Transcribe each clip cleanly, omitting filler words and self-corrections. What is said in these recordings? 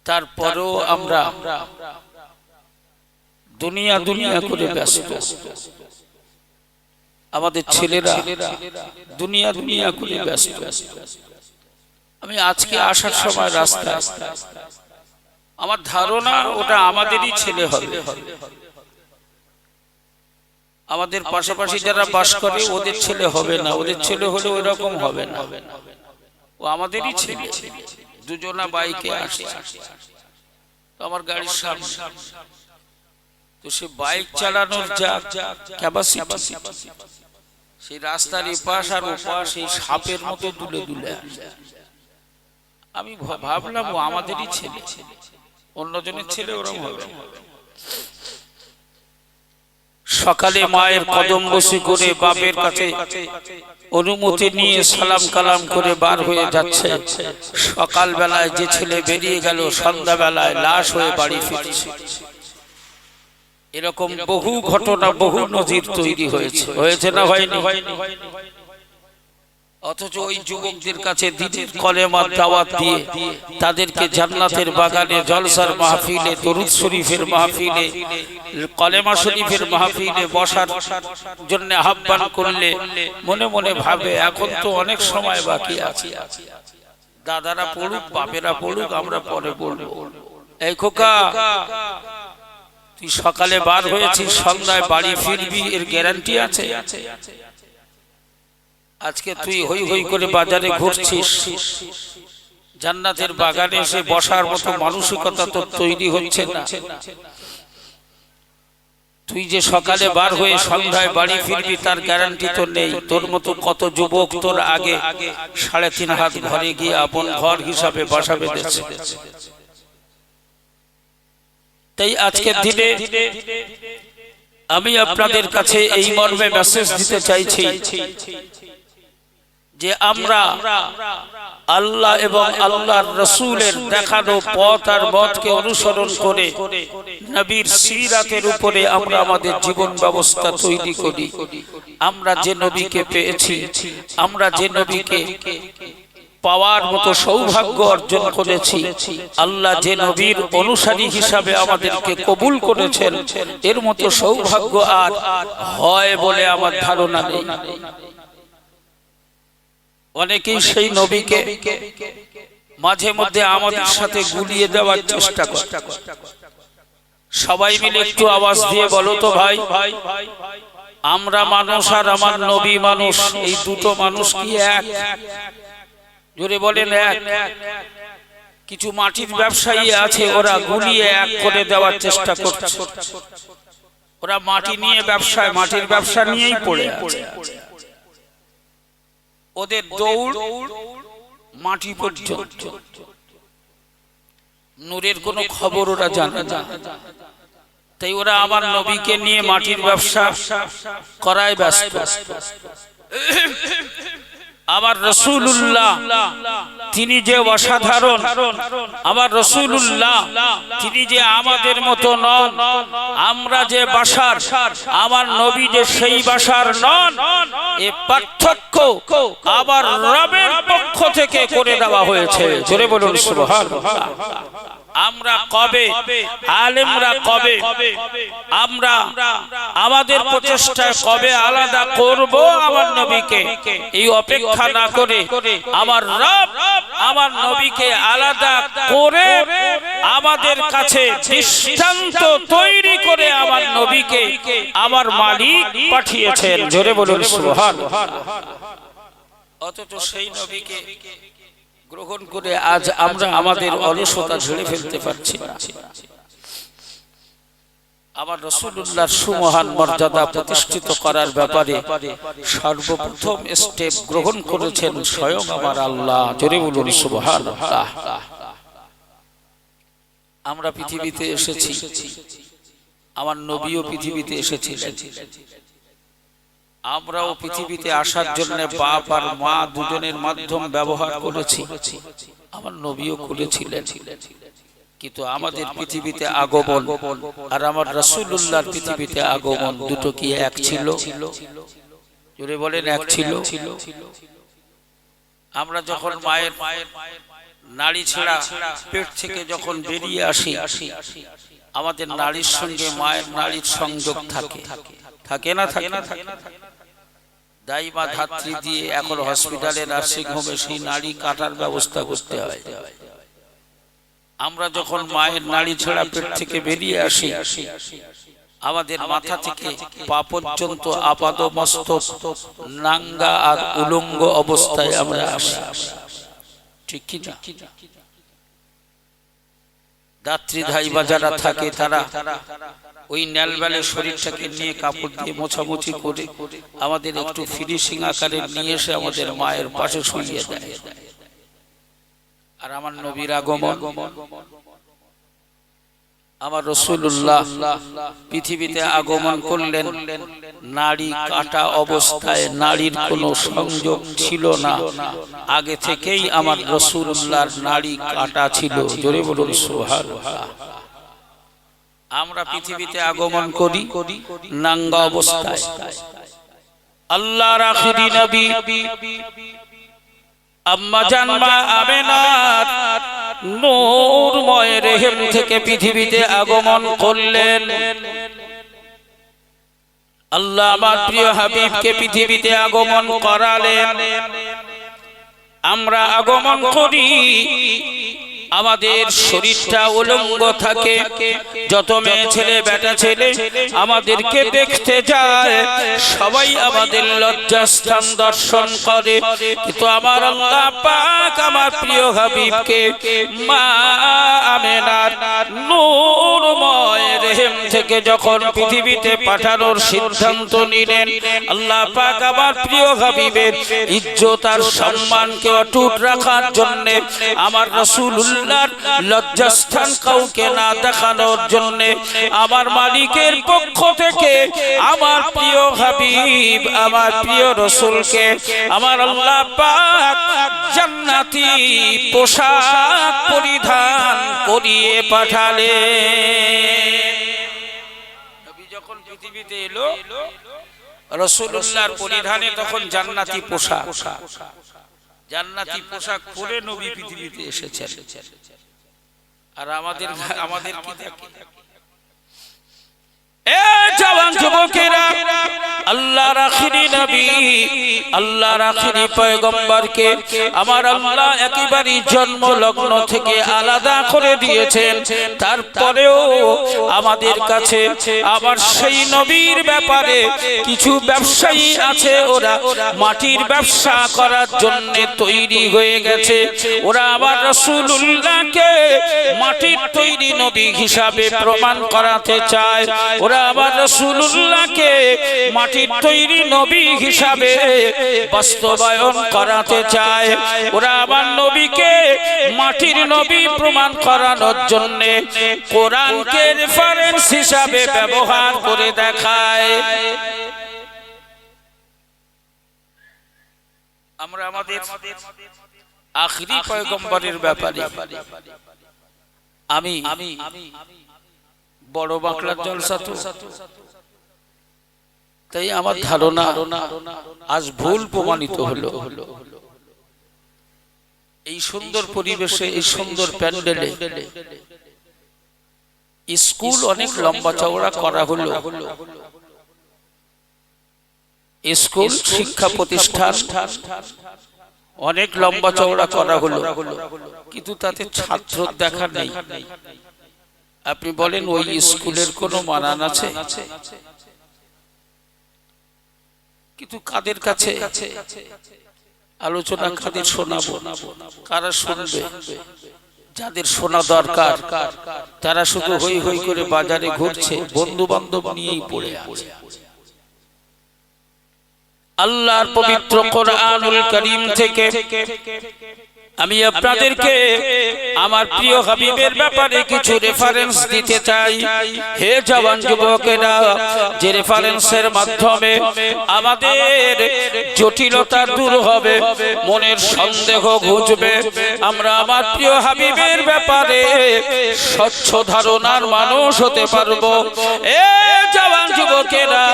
তারপরেও আমরা দুনিয়া দুনিয়া করে ব্যস্ত। আমাদের ছেলেরা দুনিয়া দুনিয়া করে ব্যস্ত। আমি আজকে আসার সময় রাস্তায় আমার ধারণা ওটা আমাদেরই ছেলে হবে। আমাদের পাশাপাশি যারা বাস করে ওদের ছেলে হবে না, ওদের ছেলে হলে ওই রকম হবে না, ও আমাদেরই ছেলে। দুজনা বাইকে আসছে, তো আমার গাড়ির সামনে, তো সে বাইক চালানোর যা ক্যাপাসিটি, সেই রাস্তার এপাশ আর ওপাশ এই সাপের মতো দুলে দুলে। আমি ভাবলাম ও আমাদেরই ছেলে, অন্যজনের ছেলে ওরকম হবে। সকালে মায়ের কদম বসে করে বাপের কাছে অনুমতি নিয়ে সালাম কালাম করে বার হয়ে যাচ্ছে। সকাল বেলায় যে ছেলে বেরিয়ে গেল, সন্ধ্যা বেলায় লাশ হয়ে বাড়ি ফিরছে। এরকম বহু ঘটনা, বহু নজির তৈরি হয়েছে, হয়েছে না হয়নি? অথচ ওই যুবকদের কাছে দিনের কলেমার দাওয়াত দিয়ে তাদেরকে জান্নাতের বাগানে, জলসার মাহফিলে, দরুদ শরীফের মাহফিলে, কলেমা শরীফের মাহফিলে বসার জন্য আহ্বান করলে মনে মনে ভাবে এখন তো অনেক সময় বাকি আছে, দাদারা পড়ুক, বাপেরা পড়ুক, আমরা পরে পড়ব। এই খোকা, তুই সকালে বার হয়েছিস, সন্ধ্যায় বাড়ি ফিরবি, এর গ্যারান্টি আছে? আজকে তুই হই হই করে বাজারে ঘুরছিস, জান্নাতের বাগানে এসে বসার মতো মানসিকতা তোর তৈরি হচ্ছে না। তুই যে সকালে বার হয়ে সন্ধ্যায় বাড়ি ফিরবি তার গ্যারান্টি তো নেই। তোর মতো কত যুবক তোর আগে 3.5 হাত ঘরে গিয়ে আপন ঘর হিসাবে বাসা বেঁধেছে। তাই আজকের দিনে আমি আপনাদের কাছে এই মর্মে মেসেজ দিতে চাইছি যে আমরা আল্লাহ এবং আল্লাহর রাসূলের দেখানো পথ আর মতকে অনুসরণ করে নবীর সিরাতের উপরে আমরা আমাদের জীবন ব্যবস্থা তৈরি করি। আমরা যে নবীকে পেয়েছি, আমরা যে নবীকে পাওয়ার মতো সৌভাগ্য অর্জন করেছি, আল্লাহ যে নবীর অনুসারী হিসাবে আমাদেরকে কবুল করেছেন, এর মতো সৌভাগ্য আর হয় বলে আমার ধারণা নেই। অনেকেই সেই নবীকে মাঝে মধ্যে আমাদের সাথে গুলিয়ে দেওয়ার চেষ্টা করে। সবাই মিলে একটু আওয়াজ দিয়ে বলো তো ভাই, আমরা মানুষ আর আমার নবী মানুষ, এই দুটো মানুষ কি এক? জোরে বলেন এক। কিছু মাটির ব্যবসায়ী আছে, ওরা গুলিয়ে এক করে দেওয়ার চেষ্টা করছে। ওরা মাটি নিয়ে ব্যবসায়, মাটির ব্যবসা নিয়েই পড়ে আছে। ওদের দৌড় মাটি পর্যন্ত, নূরের কোনো খবর ওরা জানে না। তাই ওরা আমার নবীকে নিয়ে মাটির ব্যবসা করায় ব্যস্ত। আমার রাসূলুল্লাহ তিনি যে অসাধারণ, আমার রাসূলুল্লাহ তিনি যে আমাদের মতো নন, আমরা যে বাশার, আমার নবী যে সেই বাশার নন, এ পার্থক্য আবার রবের পক্ষ থেকে করে দেওয়া হয়েছে। জোরে বলুন সুবহানাল্লাহ। আমরা কবে, আলেমরা কবে, আমরা আমাদের প্রচেষ্টায় কবে আলাদা করব আমার নবীকে, এই অপেক্ষা না করে আমার রব আমার নবীকে আলাদা করে আমাদের কাছে দৃষ্টান্ত তৈরি করে আমার নবীকে আমার মালিক পাঠিয়েছেন। জোরে বলুন সুবহানাল্লাহ। অথচ সেই নবীকে গ্রহণ করে আজ আমরা আমাদের অলসতা ঝেড়ে ফেলতে পারছি না। আমার রাসূলুল্লাহর সুমহান মর্যাদা প্রতিষ্ঠিত করার ব্যাপারে সর্বপ্রথম স্টেপ গ্রহণ করেছেন স্বয়ং আমার আল্লাহ। জোরে বলুন সুবহানাল্লাহ। আমরা পৃথিবীতে এসেছি, আমার নবীও পৃথিবীতে এসেছিলেন। আমরাও পৃথিবীতে আসার জন্য বাপ আর মা দুজনের মাধ্যম ব্যবহার করেছি, আমার নবীও করেছিলেন। কিন্তু আমাদের পৃথিবীতে আগমন আর আমার রাসূলুল্লাহর পৃথিবীতে আগমন দুটো কি এক ছিল? জোরে বলেন এক ছিল। আমরা যখন মায়ের নাড়ি ছেঁড়া পেট থেকে যখন বেরিয়ে আসি আমাদের নাড়ির সঙ্গে মায়ের নাড়ির সংযোগ থাকে, থাকে না? থাকে না? দাই বা ধাত্রী দিয়ে এখন হসপিটালে নার্সিং হোমে সেই নাড়ি কাটার ব্যবস্থা করতে হয়। আমরা যখন মায়ের নাড়ি ছেঁড়া পেট থেকে বেরিয়ে আসি আমাদের মাথা থেকে পা পর্যন্ত আপাদমস্তক নাঙ্গা আর উলঙ্গ অবস্থায় আমরা আসি, ঠিক কি না? দাত্রী ধাই বা যারা থাকে তারা ওই ন্যালবেলে শরীরটাকে নিয়ে কাপড় দিয়ে মোছামুছি করে আমাদের একটু ফিনিশিং আকারে নিয়ে এসে আমাদের মায়ের পাশে শুইয়ে দেয়। আর আমার নবীর আগমন, আমার রাসূলুল্লাহ পৃথিবীতে আগমন করলেন নাড়ি কাটা অবস্থায়, নাড়ির কোনো সংযোগ ছিল না। আগে থেকেই আমার রাসূলুল্লাহর নাড়ি কাটা ছিল। জোরে বলুন সুবহানাল্লাহ। আমরা পৃথিবীতে আগমন করি নাঙ্গা অবস্থায়। আল্লাহর আখিরি নবী আম্মা জান মা আমেনার নূরময় রেহেম থেকে পৃথিবীতে আগমন করলেন। আল্লাহ আমার প্রিয় হাবিবকে পৃথিবীতে আগমন করালেন। আমরা আগমন করি, আমাদের শরীরটা উলঙ্গ থাকে। যত মেয়ে ছেলে বেটা ছেলে আমাদেরকে দেখতে যায় সবাই আমাদের লজ্জাস্থান দর্শন করে, কিন্তু আমার আল্লাহ পাক আমার প্রিয় হাবিবকে মা আমেনার নূরময় রেহেম থেকে যখন পৃথিবীতে পাঠানোর সিদ্ধান্ত নিলেন, আল্লাহ পাক আমার প্রিয় হাবিবের ইজ্জত আর সম্মানকে অটুট রাখার জন্য আমার রাসূলুল্লাহ লজ্জাস্থান কাউকে না দেখানোর জন্য আমার মালিকের পক্ষ থেকে আমার প্রিয় হাবিব আমার প্রিয় রাসূলকে আমার আল্লাহ পাক জান্নাতি পোশাক পরিধান করিয়ে পাঠালেন। নবী যখন পৃথিবীতে এলো রাসূলুল্লাহর পরিধানে তখন জান্নাতি পোশাক, জান্নাতি পোশাক পরে নবী পৃথিবীতে এসেছেন। আর আমাদের কি থাকে? এ জওয়ান যুবকেরা, আল্লাহর আখিরি নবী আল্লাহর আখিরি পয়গম্বরকে আমার আল্লাহ একেবারে জন্ম লগ্ন থেকে আলাদা করে দিয়েছেন। তারপরেও আমাদের কাছে আবার সেই নবীর ব্যাপারে কিছু ব্যবসায়ী আছে, ওরা মাটির ব্যবসা করার জন্য তৈরি হয়ে গেছে। ওরা আবার রাসূলুল্লাহকে মাটির তৈরি নবী হিসাবে প্রমাণ করাতে চায়। ওরা আবার রাসূলুল্লাহকে মাটির তৈরি নবী হিসাবে বাস্তবায়ন করাতে চায়। ওরা আবার নবীকে মাটির নবী প্রমাণ করানোর জন্য কোরআনকে রেফারেন্স হিসাবে ব্যবহার করে দেখায়। আমরা আমাদের আখিরি পয়গম্বরের ব্যাপারে আমি বড় বাংলার জলসা তো, তাই আমার ধারণা আজ ভুল প্রমাণিত হলো। এই সুন্দর পরিবেশে, এই সুন্দর প্যান্ডেলে স্কুল অনেক লম্বা চওড়া করা হলো, স্কুল শিক্ষা প্রতিষ্ঠান অনেক লম্বা চওড়া করা হলো, কিন্তু তাতে ছাত্র দেখা নেই। আপনি বলেন ওই স্কুলের কোনো মানান আছে? কিন্তু কাদের কাছে আলোচনা, কাদের শোনাবো, কারা শুনবে? যাদের শোনা দরকার তারা শুধু হই হই করে বাজারে ঘুরছে, বন্ধু বান্ধব নিয়েই পড়ে আছে। আল্লাহর পবিত্র কোরআনুল কারীম থেকে আমি আপনাদেরকে আমার প্রিয় হাবিবের ব্যাপারে কিছু রেফারেন্স দিতে চাই। হে জওয়ান যুবকেরা, যে রেফারেন্সের মাধ্যমে আমাদের জটিলতা দূর হবে, মনের সন্দেহ ঘুচবে, আমরা আমার প্রিয় হাবিবের ব্যাপারে স্বচ্ছ ধারণার মানুষ হতে পারবো। এ জওয়ান যুবকেরা,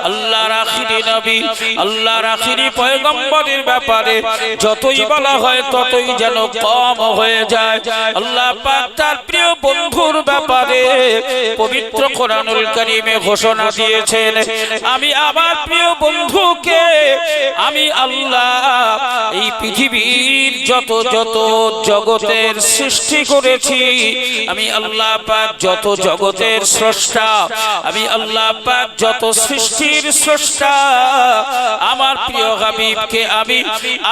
আল্লাহর আখিরি নবী, আল্লাহর আখিরি পয়গম্বরের ব্যাপারে যতই বলা হয় ততই যেন কম হয়ে যায়। আল্লাহ পাক তার প্রিয় বন্ধুর ব্যাপারে পবিত্র কোরআনুল কারীমে ঘোষণা দিয়েছেন, আমি আমার প্রিয় বন্ধুকে আমি আল্লাহ এই পৃথিবীর যত যত জগতের সৃষ্টি করেছি, আমি আল্লাহ পাক যত জগতের স্রষ্টা, আমি আল্লাহ পাক যত সৃষ্টির স্রষ্টা, আমার প্রিয় হাবিবকে আমি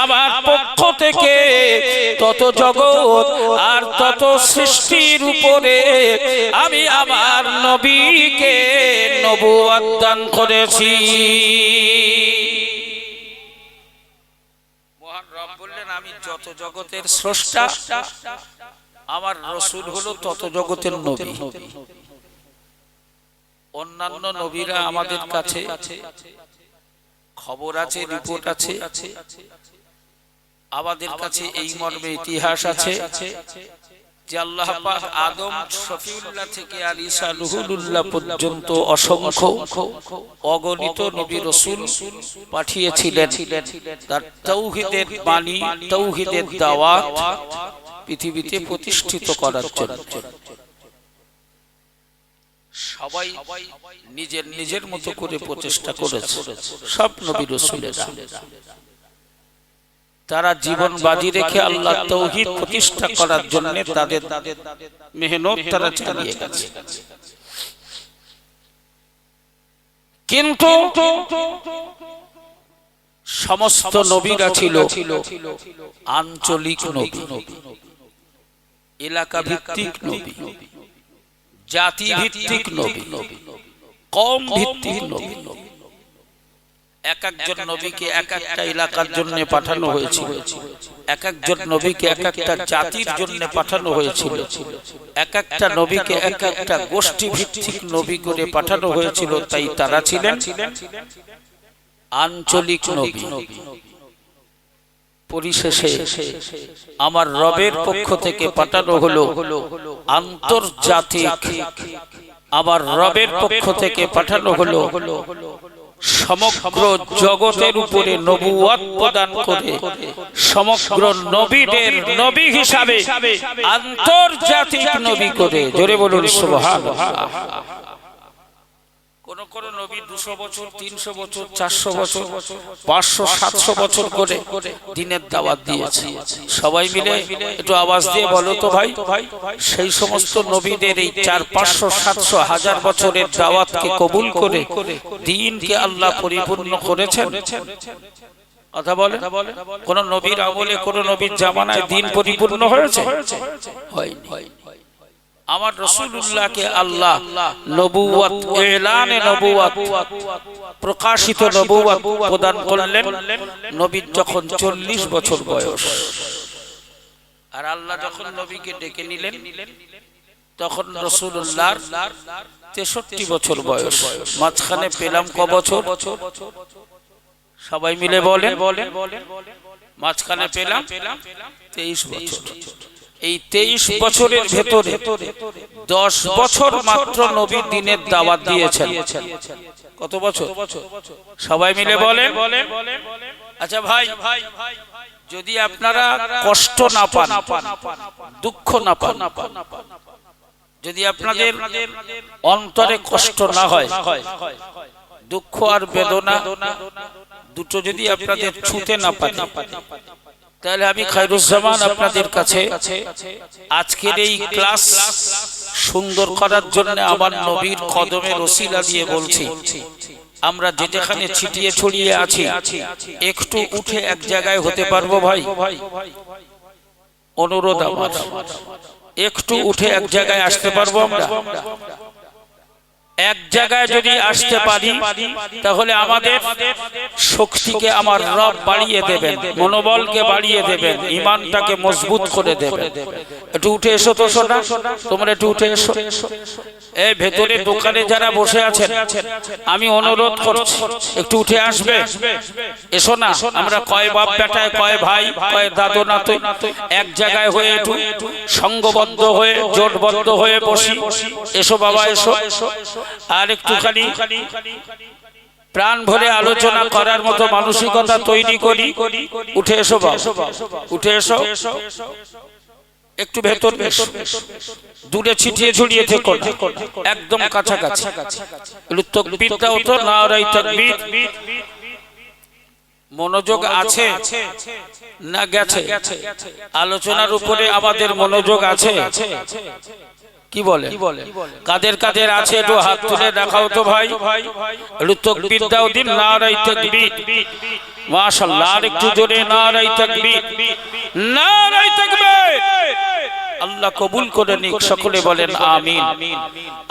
আমার পক্ষ থেকে তত জগৎ আর তত সৃষ্টির উপরে আমি আমার নবীকে নবুয়ত দান করেছি। মহান রব বললেন, আমি যত জগতের স্রষ্টা, আমার রাসূল হলো তত জগতের নবী। অন্যান্য নবীরা আমাদের কাছে খবর আছে, রিপোর্ট আছে, আমাদের কাছে এই মর্মে ইতিহাস আছে যে আল্লাহ পাক আদম শফিউল্লাহ থেকে আর ঈসা রুহুল্লাহ পর্যন্ত অসংখ্য অগণিত নবী রাসূল পাঠিয়েছিলেন তার তাওহীদের বাণী, তাওহীদের দাওয়াত পৃথিবীতে প্রতিষ্ঠিত করার জন্য। সবাই নিজের নিজের মতো করে প্রচেষ্টা করেছে, সব নবী রাসূলেরা। তারা জীবন বাজি রেখে আল্লাহর তাওহীদ প্রতিষ্ঠা করার জন্য তাদের মেহনত তারা চালিয়ে গেছে। কিন্তু সমস্ত নবীরা ছিল আঞ্চলিক নবী, এলাকা ভিত্তিক নবী, জাতি ভিত্তিক নবী, কওম ভিত্তিক নবী। এক একজন নবীকে এক একটা এলাকার জন্য পাঠানো হয়েছিল, এক একজন নবীকে এক একটা জাতির জন্য পাঠানো হয়েছিল, এক একটা নবীকে এক একটা গোষ্ঠী ভিত্তিক নবী করে পাঠানো হয়েছিল। তাই তারা ছিলেন আঞ্চলিক নবী। পরিশেষে আমার রবের পক্ষ থেকে পাঠানো হলো আন্তর্জাতিক, আমার রবের পক্ষ থেকে পাঠানো হলো সমগ্র জগতের উপরে নবুয়ত প্রদান করে সমগ্র নবীদের নবী হিসাবে আন্তর্জাতিক নবী করে। জোরে বলুন সুবহানাল্লাহ। কোন কোন নবী 200 বছর, 300 বছর, 400 বছর, 500, 700 বছর করে দ্বীনের দাওয়াত দিয়েছে। সবাই মিলে একটু আওয়াজ দিয়ে বলো তো ভাই, সেই সমস্ত নবীদের এই 400, 500, 700, 1000 বছরের দাওয়াতকে কবুল করে দ্বীনকে আল্লাহ পরিপূর্ণ করেছেন। কথা বলে, কোন নবীর আমলে, কোন নবীর জামানায় দ্বীন পরিপূর্ণ হয়েছে? হয়নি। আমার রাসূলুল্লাহকে আল্লাহ নবুয়ত, এলানে নবুয়ত, প্রকাশিত নবুয়ত প্রদান করলেন নবীর যখন 40 বছর বয়স। আর আল্লাহ যখন নবীকে ডেকে নিলেন তখন রাসূলুল্লাহর 63 বছর বয়স। মাঝখানে পেলাম ক বছর? সবাই মিলে বলেন, মাঝখানে পেলাম 23 বছর। এই 23 বছরের ভেতরে 10 বছর মাত্র নবী দ্বীনের দাওয়াত দিয়েছেন। কত বছর? সবাই মিলে বলেন। আচ্ছা ভাই, যদি আপনারা কষ্ট না পান, দুঃখ না পান, যদি আপনাদের অন্তরে কষ্ট না হয়, দুঃখ আর বেদনা দুটো যদি আপনাদের ছুঁতে না পারে, তাহলে আমি খায়রুজ্জামান আপনাদের কাছে আজকের এই ক্লাস সুন্দর করার জন্য আমার নবীর কদমের ওসিলা দিয়ে বলছি, আমরা যেখানে ছিটিয়ে ছড়িয়ে আছি একটু উঠে এক জায়গায় হতে পারবো ভাই? অনুরোধ আমার, একটু উঠে এক জায়গায় আসতে পারবো আমরা? এক জায়গায় যদি আসতে পারি তাহলে আমাদের শক্তিকে আমার রব বাড়িয়ে দেবেন, মনোবলকে বাড়িয়ে দেবেন, ঈমানটাকে মজবুত করে দেবেন। একটু উঠে এসো তো সোনা, তোমরা একটু উঠে এসো। এই ভেতরে দোকানে যারা বসে আছেন আমি অনুরোধ করছি একটু উঠে আসবে। এসো না, আমরা কয় বাপ বেটায়, কয় ভাই, কয় দাদু নাতু এক জায়গায় হয়ে একটু সংঘবদ্ধ হয়ে, জোটবদ্ধ হয়ে বসি। এসো বাবা, এসো। আর একটুখানি প্রাণ ভরে আলোচনা করার মতো মানসিকতা তৈরি করি। উঠে এসো বাবা, উঠে এসো, একটু ভেতর দূরে ছিটিয়ে ছড়িয়ে থেকো, একদম কাছাকাছি। তাকবীর দাও তো, নারায়ে তাকবীর। মনোযোগ আছে না গেছে? আলোচনার উপরে আমাদের মনোযোগ আছে? কি বলে? কাদের কাদের আছে একটু হাত তুলে দেখাও তো ভাই। একটু তাকবীর দাও দিন, নারায়ে তাকবীর। মাশাআল্লাহ, আর একটু জোরে নারায়ে তাকবীর, নারায়ে তাকবীর। আল্লাহ কবুল করে নিক, সকলে বলেন আমিন।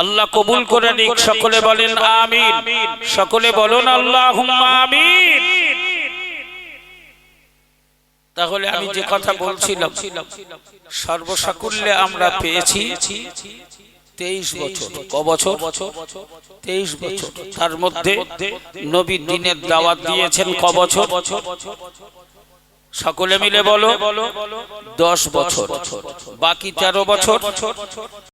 আল্লাহ কবুল করে নিক, সকলে বলেন আমিন। সকলে বলুন আল্লাহুম্মা আমিন। তাহলে আমি যে কথা বলছিলাম, সর্বসাকুল্যে আমরা পেয়েছি 23 বছর। ক বছর? 23 বছর। তার মধ্যে নবী দ্বীনের দাওয়াত দিয়েছেন ক বছর? সকলে মিলে বলো 10 বছর। বাকি 13 বছর